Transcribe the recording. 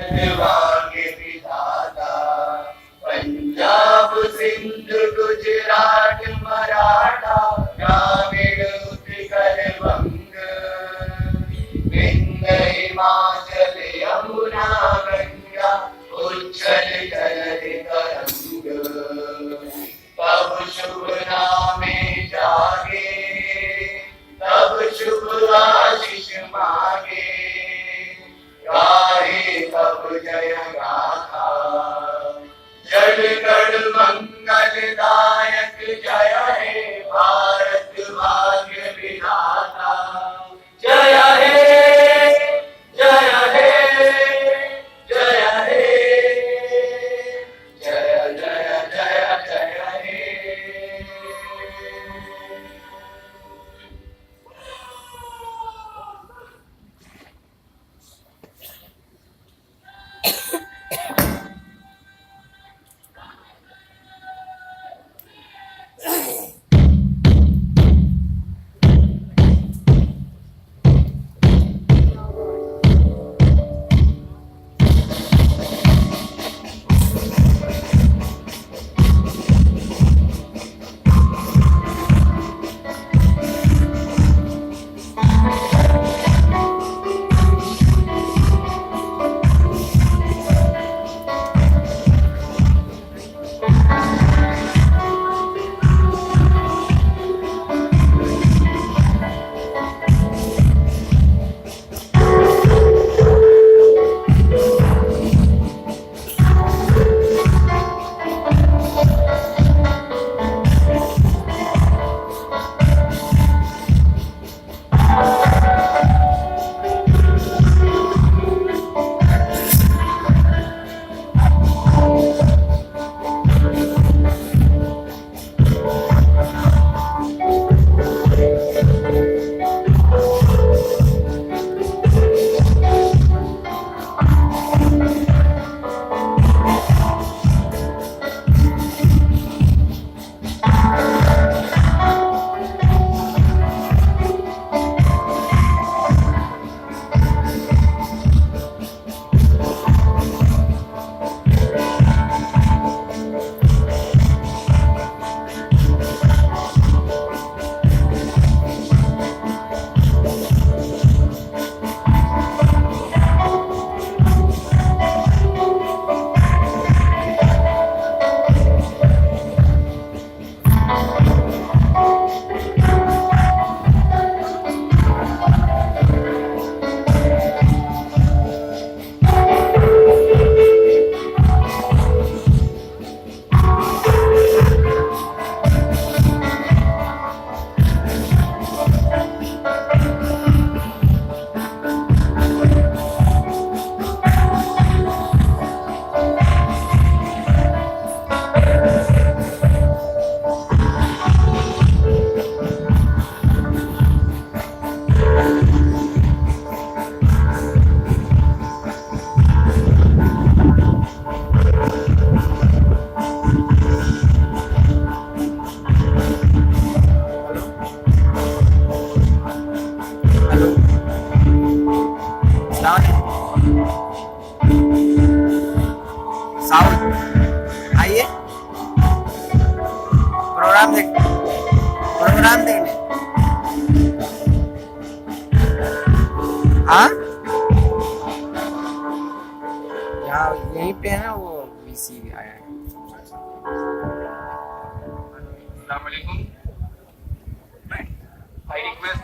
वागे विधाता पंजाब सिंध गुजरात मराठा द्राविड उत्कल वंग विंध्य हिमाचल यमुना गंगा उच्छल जलधि तरंग तब शुभ नामे जागे तब शुभ आशीष मांगे गाहे तब जय गाथा जल गढ़ मंगलदायक जय हे भारत भाग्य विधाता जय हे जय हे जय हे जय जय जय जय हे साउथ आइए प्रोग्राम देखने हाँ यहाँ यहीं पे है ना वो वीसी आया है। अस्सलाम वालेकुम। I request